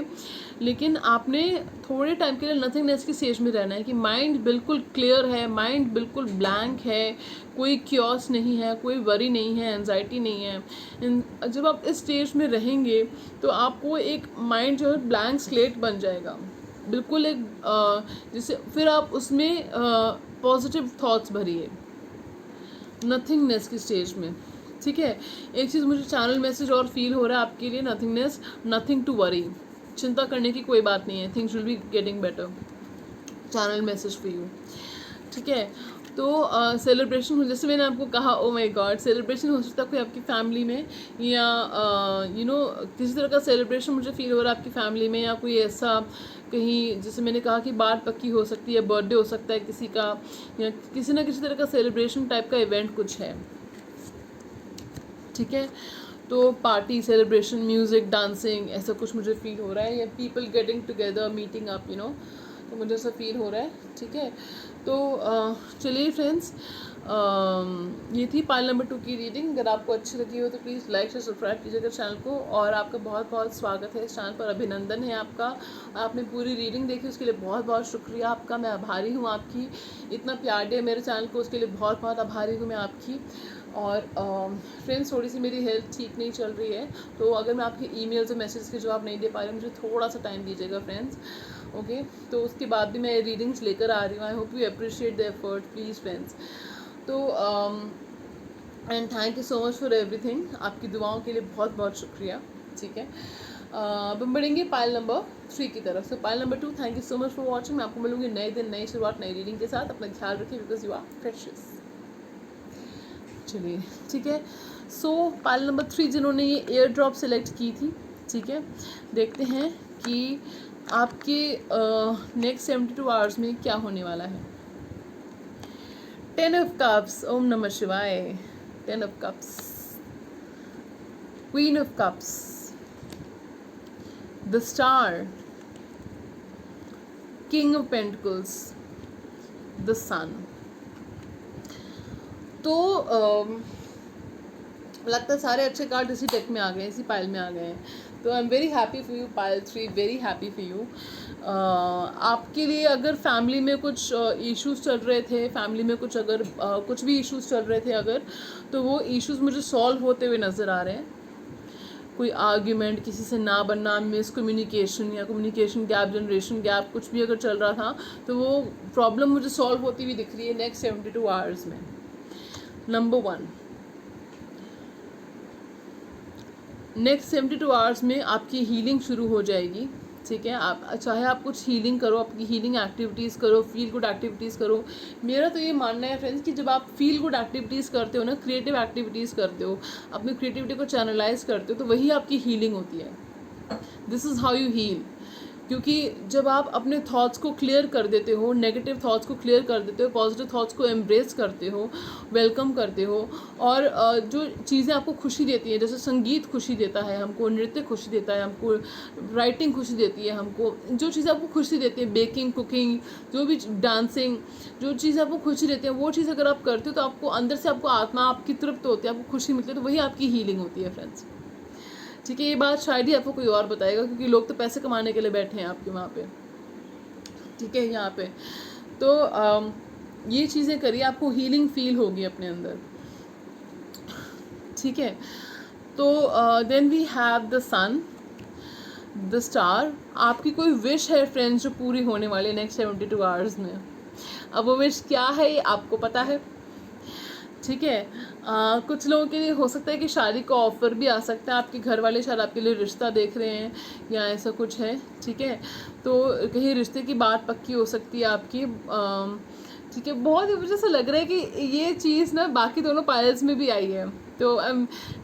लेकिन आपने थोड़े टाइम के लिए नथिंगनेस की स्टेज में रहना है कि माइंड बिल्कुल क्लियर है, माइंड बिल्कुल ब्लैंक है, कोई क्योस नहीं है, कोई वरी नहीं है, एंजाइटी नहीं है। जब आप इस स्टेज में रहेंगे तो आपको एक माइंड जो है ब्लैंक स्लेट बन जाएगा, बिल्कुल एक जिससे फिर आप उसमें पॉजिटिव थॉट्स भरिए नथिंगनेस की स्टेज में, ठीक है। एक चीज़ मुझे चैनल मैसेज और फील हो रहा है आपके लिए, नथिंगनेस, नथिंग टू वरी, चिंता करने की कोई बात नहीं है, things will be getting better, channel message for you, ठीक है। तो सेलिब्रेशन जैसे मैंने आपको कहा, ओ माय गॉड, सेलिब्रेशन हो सकता है कोई आपकी फैमिली में, या किसी तरह का सेलिब्रेशन मुझे फील हो रहा है आपकी फैमिली में, या कोई ऐसा कहीं, जैसे मैंने कहा कि बात पक्की हो सकती है, बर्थडे हो सकता है किसी का, या किसी ना किसी तरह का सेलिब्रेशन टाइप का इवेंट कुछ है, ठीक है। तो पार्टी, सेलिब्रेशन, म्यूज़िक, डांसिंग, ऐसा कुछ मुझे फील हो रहा है, या people getting together, meeting up, तो मुझे ऐसा फील हो रहा है, ठीक है। तो चलिए फ्रेंड्स, ये थी पाइल नंबर 2 की रीडिंग। अगर आपको अच्छी लगी हो तो प्लीज़ लाइक से सब्सक्राइब कीजिएगा चैनल को, और आपका बहुत बहुत स्वागत है इस चैनल पर, अभिनंदन है आपका, आपने पूरी रीडिंग देखी उसके लिए बहुत बहुत शुक्रिया आपका, मैं आभारी हूँ आपकी, इतना प्यार दिया मेरे चैनल को उसके लिए बहुत बहुत आभारी हूँ मैं आपकी। और फ्रेंड्स, थोड़ी सी मेरी हेल्थ ठीक नहीं चल रही है, तो अगर मैं आपके ईमेल्स और मैसेज के जवाब नहीं दे पा रही हूँ, मुझे थोड़ा सा टाइम दीजिएगा फ्रेंड्स, ओके। तो उसके बाद भी मैं रीडिंग्स लेकर आ रही हूँ, I hope you appreciate the effort please friends. तो and thank you so much for everything, आपकी दुआओं के लिए बहुत बहुत शुक्रिया, ठीक है। अब हम बढ़ेंगे पाइल नंबर 3 की तरफ। सो pile number 2, thank you so much for watching. मैं आपको मिलूंगी नए दिन, नई शुरुआत, नई रीडिंग के साथ। अपना ख्याल रखिए, बिकॉज यू आर प्रेशियस। चलिए, ठीक है। सो पाइल नंबर 3 जिन्होंने ये एयर ड्रॉप सेलेक्ट की थी, ठीक है, देखते हैं कि आपके नेक्स्ट 72 आवर्स में क्या होने वाला है। 10 ऑफ कप्स, ओम नमः शिवाय। 10 of cups, queen of cups, the star, king of pentacles, the sun. तो लगता है सारे अच्छे कार्ड इसी टेक में आ गए, इसी पाइल में आ गए हैं। तो I am very happy for you pile 3, very happy for you. आपके लिए अगर फैमिली में कुछ इश्यूज चल रहे थे, फैमिली में कुछ अगर कुछ भी इश्यूज चल रहे थे अगर, तो वो इश्यूज मुझे सॉल्व होते हुए नज़र आ रहे हैं। कोई आर्ग्यूमेंट, किसी से ना बनना, मिसकम्युनिकेशन या कम्युनिकेशन गैप, जनरेशन गैप, कुछ भी अगर चल रहा था, तो वो प्रॉब्लम मुझे सॉल्व होती हुई दिख रही है नेक्स्ट 72 आवर्स में। नंबर 1, नेक्स्ट 72 आवर्स में आपकी हीलिंग शुरू हो जाएगी, ठीक है। आप चाहे आप कुछ हीलिंग करो, आपकी हीलिंग एक्टिविटीज़ करो, फील गुड एक्टिविटीज़ करो। मेरा तो ये मानना है फ्रेंड्स कि जब आप फील गुड एक्टिविटीज़ करते हो ना, क्रिएटिव एक्टिविटीज़ करते हो, अपनी क्रिएटिविटी को चैनलाइज करते हो, तो वही आपकी हीलिंग होती है। This is how you heal. क्योंकि जब आप अपने थॉट्स को क्लियर कर देते हो, नेगेटिव थॉट्स को क्लियर कर देते हो, पॉजिटिव थॉट्स को एम्ब्रेस करते हो, वेलकम करते हो, और जो चीज़ें आपको खुशी देती हैं, जैसे संगीत खुशी देता है हमको, नृत्य खुशी देता है हमको, राइटिंग खुशी देती है हमको, जो चीज़ें आपको खुशी देती है, बेकिंग, कुकिंग, जो भी डांसिंग, जो चीज़ आपको खुशी देती है, वो चीज़ अगर आप करते हो तो आपको अंदर से आपको आत्मा आपकी तृप्त होती है, आपको खुशी मिलती है, तो वही आपकी हीलिंग होती है फ्रेंड्स, ठीक है। ये बात शायद ही आपको कोई और बताएगा, क्योंकि लोग तो पैसे कमाने के लिए बैठे हैं आपके वहाँ पे, ठीक है, यहाँ पे। तो ये चीज़ें करिए, आपको हीलिंग फील होगी अपने अंदर। ठीक है। तो then we have the sun, the star. आपकी कोई विश है फ्रेंड्स जो पूरी होने वाली है नेक्स्ट 72 आवर्स में। अब वो विश क्या है ये आपको पता है, ठीक है। कुछ लोगों के लिए हो सकता है कि शादी का ऑफ़र भी आ सकता है, आपके घर वाले शायद आपके लिए रिश्ता देख रहे हैं या ऐसा कुछ है, ठीक है। तो कहीं रिश्ते की बात पक्की हो सकती है आपकी, ठीक है। बहुत ही मुझे ऐसा लग रहा है कि ये चीज़ ना बाकी दोनों पायल्स में भी आई है, तो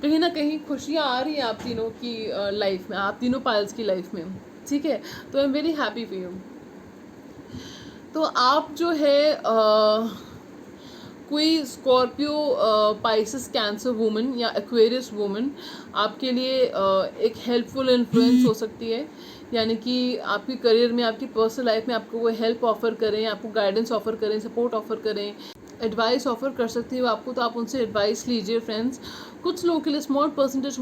कहीं ना कहीं खुशियाँ आ रही हैं आप तीनों की लाइफ में, आप तीनों पायल्स की लाइफ में, ठीक है। तो I am very happy for you. तो आप जो है कोई स्कॉर्पियो, पाइसेस, कैंसर वुमन या एक्वेरियस वुमन आपके लिए एक हेल्पफुल इन्फ्लुएंस हो सकती है, यानी कि आपकी करियर में, आपकी पर्सनल लाइफ में आपको वो हेल्प ऑफ़र करें, आपको गाइडेंस ऑफ़र करें, सपोर्ट ऑफ़र करें, एडवाइस ऑफ़र कर सकती है आपको, तो आप उनसे एडवाइस लीजिए फ्रेंड्स। कुछ लोगों के लिए, स्मॉल परसेंटेज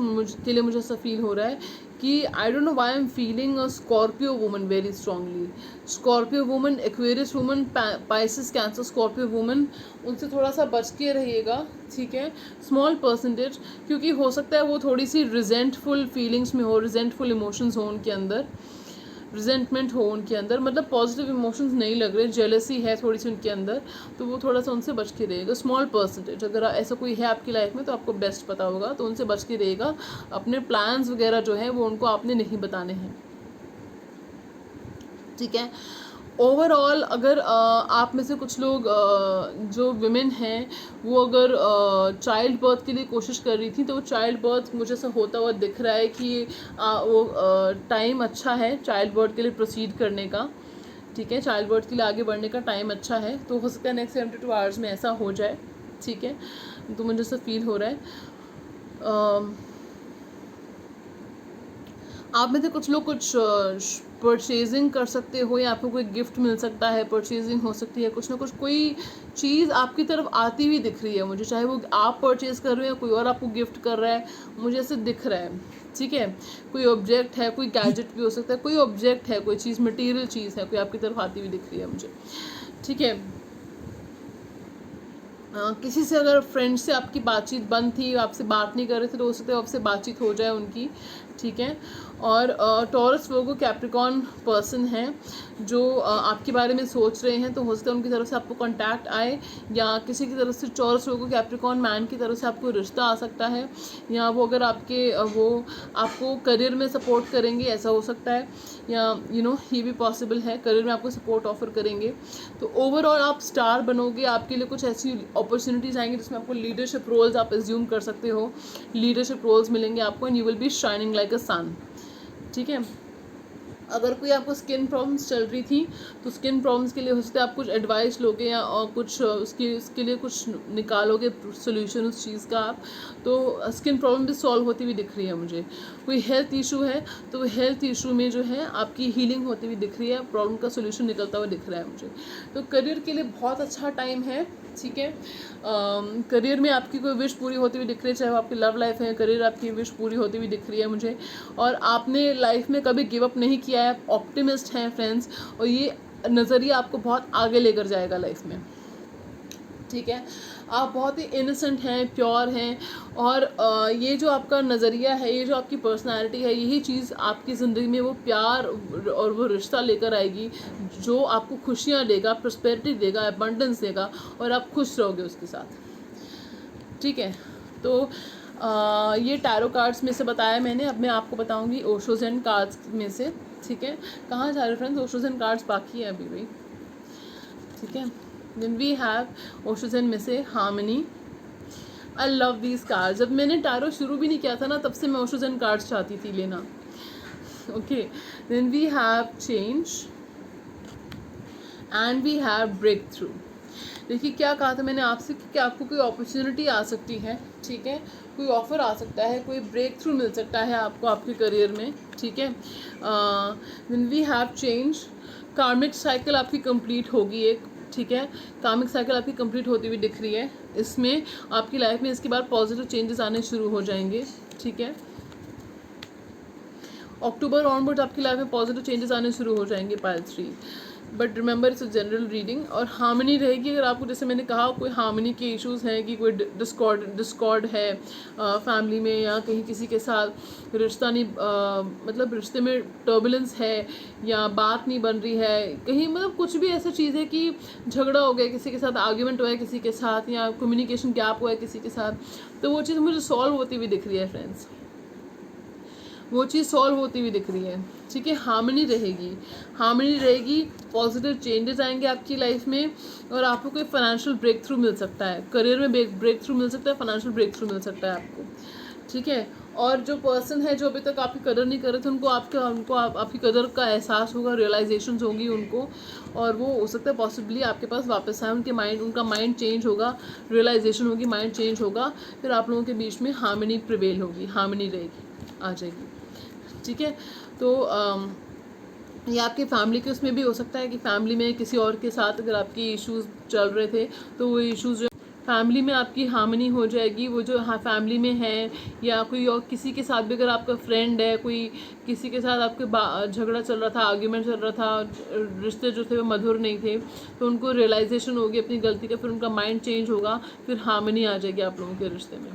के लिए मुझे ऐसा फील हो रहा है कि I don't know why I am feeling a Scorpio woman very strongly. Scorpio woman, Aquarius woman, Pisces, cancer, Scorpio woman, उनसे थोड़ा सा बच के रहिएगा, ठीक है। स्मॉल परसेंटेज, क्योंकि हो सकता है वो थोड़ी सी रिजेंटफुल फीलिंग्स में हो, रिजेंटफुल इमोशंस हो उनके अंदर, रिजेंटमेंट हो उनके अंदर, मतलब पॉजिटिव इमोशंस नहीं लग रहे, जेलसी है थोड़ी सी उनके अंदर, तो वो थोड़ा सा उनसे बच के रहेगा। स्मॉल परसेंटेज, अगर ऐसा कोई है आपकी लाइफ में तो आपको बेस्ट पता होगा, तो उनसे बच के रहेगा। अपने प्लान्स वगैरह जो है वो उनको आपने नहीं बताने हैं, ठीक है। ओवरऑल अगर आप में से कुछ लोग जो विमेन हैं वो अगर चाइल्ड बर्थ के लिए कोशिश कर रही थी, तो वो चाइल्ड बर्थ मुझे ऐसा होता हुआ दिख रहा है कि वो टाइम अच्छा है चाइल्ड बर्थ के लिए प्रोसीड करने का, ठीक है। चाइल्ड बर्थ के लिए आगे बढ़ने का टाइम अच्छा है, तो हो सकता है नेक्स्ट 72 आवर्स में ऐसा हो जाए, ठीक है। तो मुझे ऐसा फील हो रहा है। आप में से कुछ लोग कुछ परचेजिंग कर सकते हो, या आपको कोई गिफ्ट मिल सकता है, परचेजिंग हो सकती है, कुछ ना कुछ कोई चीज़ आपकी तरफ आती हुई दिख रही है मुझे, चाहे वो आप परचेज कर रहे हो या कोई और आपको गिफ्ट कर रहा है, मुझे ऐसे दिख रहा है, ठीक है। कोई ऑब्जेक्ट है, कोई गैजेट भी हो सकता है, कोई ऑब्जेक्ट है, कोई चीज़, मटेरियल चीज़ है, कोई आपकी तरफ आती हुई दिख रही है मुझे, ठीक है। किसी से अगर फ्रेंड से आपकी बातचीत बंद थी, आपसे बात नहीं कर रहे थे, तो हो सकता है आपसे बातचीत हो जाए उनकी, ठीक है। और टॉरस, वर्गो, कैप्रिकॉर्न पर्सन हैं जो आपके बारे में सोच रहे हैं, तो हो सकता है उनकी तरफ से आपको कांटेक्ट आए, या किसी की तरफ से टॉरस, वर्गो, कैप्रिकॉर्न मैन की तरफ से आपको रिश्ता आ सकता है, या वो अगर वो आपको करियर में सपोर्ट करेंगे, ऐसा हो सकता है, या ये भी पॉसिबल है, करियर में आपको सपोर्ट ऑफर करेंगे। तो ओवरऑल आप स्टार बनोगे, आपके लिए कुछ ऐसी अपॉर्चुनिटीज़ आएंगी जिसमें आपको लीडरशिप रोल्स आप एज्यूम कर सकते हो, लीडरशिप रोल्स मिलेंगे आपको, and you will be shining like a sun, ठीक है। अगर कोई आपको स्किन प्रॉब्लम्स चल रही थी, तो स्किन प्रॉब्लम्स के लिए हो सकता है आप कुछ एडवाइस लोगे, या और कुछ उसके लिए कुछ निकालोगे सोल्यूशन उस चीज़ का आप, तो स्किन प्रॉब्लम भी सॉल्व होती हुई दिख रही है मुझे। कोई हेल्थ इशू है, तो हेल्थ इशू में जो है आपकी हीलिंग होती हुई दिख रही है, प्रॉब्लम का सोल्यूशन निकलता हुआ दिख रहा है मुझे। तो करियर के लिए बहुत अच्छा टाइम है, ठीक है। करियर में आपकी कोई विश पूरी होती हुई दिख रही है, चाहे वो आपकी लव लाइफ है, करियर आपकी विश पूरी होती हुई दिख रही है मुझे, और आपने लाइफ में कभी गिव अप नहीं किया है, ऑप्टिमिस्ट हैं फ्रेंड्स, और ये नज़रिया आपको बहुत आगे लेकर जाएगा लाइफ में, ठीक है। आप बहुत ही इनोसेंट हैं, प्योर हैं, और ये जो आपका नज़रिया है, ये जो आपकी पर्सनालिटी है, यही चीज़ आपकी ज़िंदगी में वो प्यार और वो रिश्ता लेकर आएगी जो आपको खुशियाँ देगा, प्रॉस्पेरिटी देगा, एबंडेंस देगा, और आप खुश रहोगे उसके साथ, ठीक है। तो ये टैरो कार्ड्स में से बताया मैंने, अब मैं आपको बताऊंगी ओशोज एंड कार्ड्स में से, ठीक है। कहाँ जा रहे फ्रेंड्स, ओशोज एंड कार्ड्स बाकी है अभी भी, ठीक है। देन वी हैव ओशोज एंड में से harmony. I love these cards. जब मैंने टैरो शुरू भी नहीं किया था ना, तब से मैं ओशोज एंड कार्ड्स चाहती थी लेना, okay. Then we have change and we have breakthrough. देखिए क्या कहा था मैंने आपसे कि आपको कोई अपॉर्चुनिटी आ सकती है, ठीक है, कोई ऑफ़र आ सकता है, कोई ब्रेक थ्रू मिल सकता है आपको आपके करियर में, ठीक है। Then we have change. Karmic cycle आपकी कंप्लीट होगी एक, ठीक है। कार्मिक साइकिल आपकी कंप्लीट होती हुई दिख रही है, इसमें आपकी लाइफ में इसके बाद पॉजिटिव चेंजेस आने शुरू हो जाएंगे, ठीक है। अक्टूबर ऑनवर्ड आपकी लाइफ में पॉजिटिव चेंजेस आने शुरू हो जाएंगे, पायल 3, but remember it's a general reading. और हार्मनी रहेगी अगर आपको, जैसे मैंने कहा, कोई हार्मनी के इश्यूज हैं कि कोई डिस्कॉर्ड है फैमिली में, या कहीं किसी के साथ रिश्ता नहीं मतलब रिश्ते में टर्बुलेंस है, या बात नहीं बन रही है कहीं, मतलब कुछ भी ऐसा चीज़ है कि झगड़ा हो गया किसी के साथ, आर्ग्यूमेंट हुआ है किसी के साथ, या कम्युनिकेशन गैप हुआ है किसी के साथ, तो वो चीज़ मुझे सॉल्व होती हुई दिख रही है फ्रेंड्स, वो चीज़ सॉल्व होती हुई दिख रही है। ठीक है, हार्मनी रहेगी, पॉजिटिव चेंजेस आएंगे आपकी लाइफ में, और आपको कोई फाइनेंशियल ब्रेक थ्रू मिल सकता है, करियर में ब्रेक थ्रू मिल सकता है, फाइनेंशियल ब्रेक थ्रू मिल सकता है आपको। ठीक है, और जो पर्सन है जो अभी तक आपकी कदर नहीं कर रहे थे, उनको आपकी कदर का एहसास होगा, रियलाइजेशन होगी उनको, और वो हो सकता है पॉसिबली आपके पास वापस आए, उनका माइंड चेंज होगा, रियलाइजेशन होगी, माइंड चेंज होगा, फिर आप लोगों के बीच में हार्मनी प्रिवेल होगी, हार्मनी रहेगी, आ जाएगी। ठीक है, तो ये आपके फैमिली के उसमें भी हो सकता है कि फैमिली में किसी और के साथ अगर आपकी इश्यूज चल रहे थे, तो वो इश्यूज जो फैमिली में आपकी हार्मनी हो जाएगी, वो जो फैमिली में है, या कोई और किसी के साथ भी अगर आपका फ्रेंड है, कोई किसी के साथ आपके झगड़ा चल रहा था, आर्ग्यूमेंट चल रहा था, रिश्ते जो थे वो मधुर नहीं थे, तो उनको रियलाइजेशन होगी अपनी गलती का, फिर उनका माइंड चेंज होगा, फिर हार्मनी आ जाएगी आप लोगों के रिश्ते में।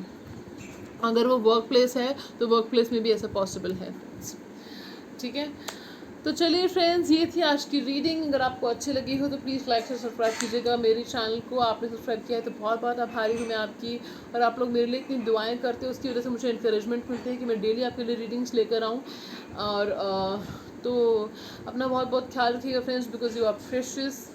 अगर वो वर्क प्लेस है तो वर्क प्लेस में भी ऐसा पॉसिबल है। ठीक है, तो चलिए फ्रेंड्स, ये थी आज की रीडिंग। अगर आपको अच्छी लगी हो तो प्लीज़ लाइक से सब्सक्राइब कीजिएगा मेरे चैनल को। आपने सब्सक्राइब किया है तो बहुत बहुत आभारी हूँ मैं आपकी, और आप लोग मेरे लिए इतनी दुआएं करते हो, उसकी वजह से मुझे इंकरेजमेंट मिलती है कि मैं डेली आपके लिए रीडिंग्स लेकर आऊँ। और तो अपना बहुत बहुत ख्याल रखिएगा friends, because you are precious.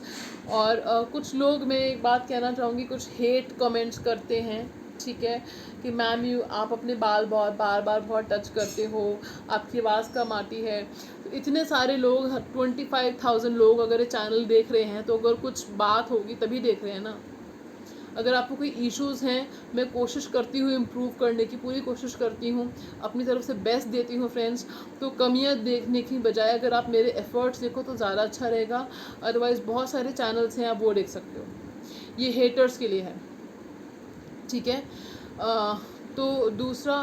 और कुछ लोग, मैं एक बात कहना चाहूँगी, कुछ हेट कमेंट्स करते हैं, ठीक है, कि मैम आप अपने बाल बार बार बहुत टच करते हो, आपकी आवाज़ कम आती है। तो इतने सारे लोग, 25,000 लोग अगर ये चैनल देख रहे हैं, तो अगर कुछ बात होगी तभी देख रहे हैं ना। अगर आपको कोई इश्यूज़ हैं, मैं कोशिश करती हूँ इम्प्रूव करने की, पूरी कोशिश करती हूँ, अपनी तरफ से बेस्ट देती हूँ फ्रेंड्स। तो कमियाँ देखने की बजाय अगर आप मेरे एफ़र्ट्स देखो तो ज़्यादा अच्छा रहेगा। अदरवाइज़ बहुत सारे चैनल्स हैं, आप वो देख सकते हो, ये हेटर्स के लिए है। ठीक है, तो दूसरा,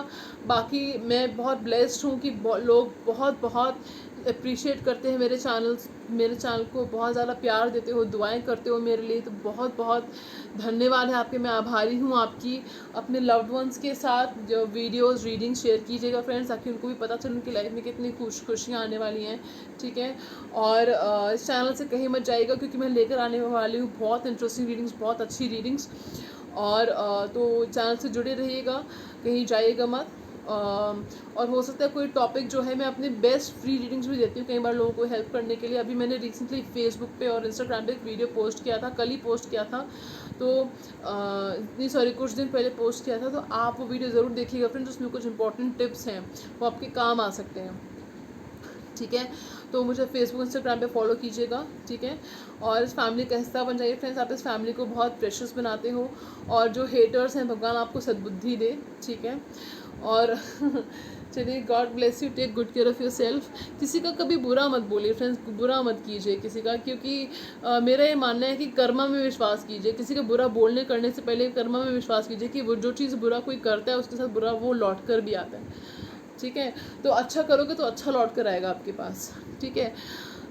बाकी मैं बहुत ब्लेस्ड हूँ कि लोग बहुत बहुत अप्रिशिएट करते हैं मेरे चैनल को, बहुत ज़्यादा प्यार देते हो, दुआएं करते हो मेरे लिए, तो बहुत बहुत धन्यवाद है आपके, मैं आभारी हूँ आपकी। अपने लव्ड वंस के साथ जो वीडियोस रीडिंग शेयर कीजिएगा फ्रेंड्स, ताकि उनको भी पता चले उनकी लाइफ में कितनी खुशियाँ आने वाली हैं। ठीक है, और इस चैनल से कहीं मत जाइएगा, क्योंकि मैं लेकर आने वाली हूँ बहुत इंटरेस्टिंग रीडिंग्स, बहुत अच्छी रीडिंग्स। और तो चैनल से जुड़े रहिएगा, कहीं जाइएगा मत। और हो सकता है कोई टॉपिक जो है, मैं अपने बेस्ट फ्री रीडिंग्स भी देती हूँ कई बार लोगों को हेल्प करने के लिए। अभी मैंने रिसेंटली फेसबुक पे और इंस्टाग्राम पे एक वीडियो पोस्ट किया था, कल ही पोस्ट किया था, तो कुछ दिन पहले पोस्ट किया था, तो आप वो वीडियो ज़रूर देखिएगा फ्रेंड्स, उसमें कुछ इंपॉर्टेंट टिप्स हैं, वो आपके काम आ सकते हैं। ठीक है, तो मुझे फेसबुक इंस्टाग्राम पे फॉलो कीजिएगा। ठीक है, और इस फैमिली का हिस्सा बन जाइए फ्रेंड्स, आप इस फैमिली को बहुत प्रेशियस बनाते हो, और जो हेटर्स हैं भगवान आपको सद्बुद्धि दे। ठीक है, और चलिए, God bless you, take good care of yourself. किसी का कभी बुरा मत बोलिए फ्रेंड्स, बुरा मत कीजिए किसी का, क्योंकि मेरा ये मानना है कि कर्मा में विश्वास कीजिए। किसी का बुरा बोलने करने से पहले कर्मा में विश्वास कीजिए कि वो जो चीज़ बुरा कोई करता है उसके साथ बुरा वो लौट कर भी आता है। ठीक है, तो अच्छा करोगे तो अच्छा लौट कर आएगा आपके पास। ठीक है,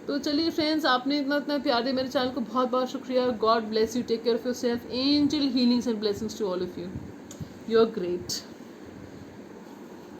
तो चलिए फ्रेंड्स, आपने इतना प्यार दिया मेरे चैनल को, बहुत बहुत शुक्रिया। God bless you, take care of yourself, angel healings and blessings to all of you, you are great.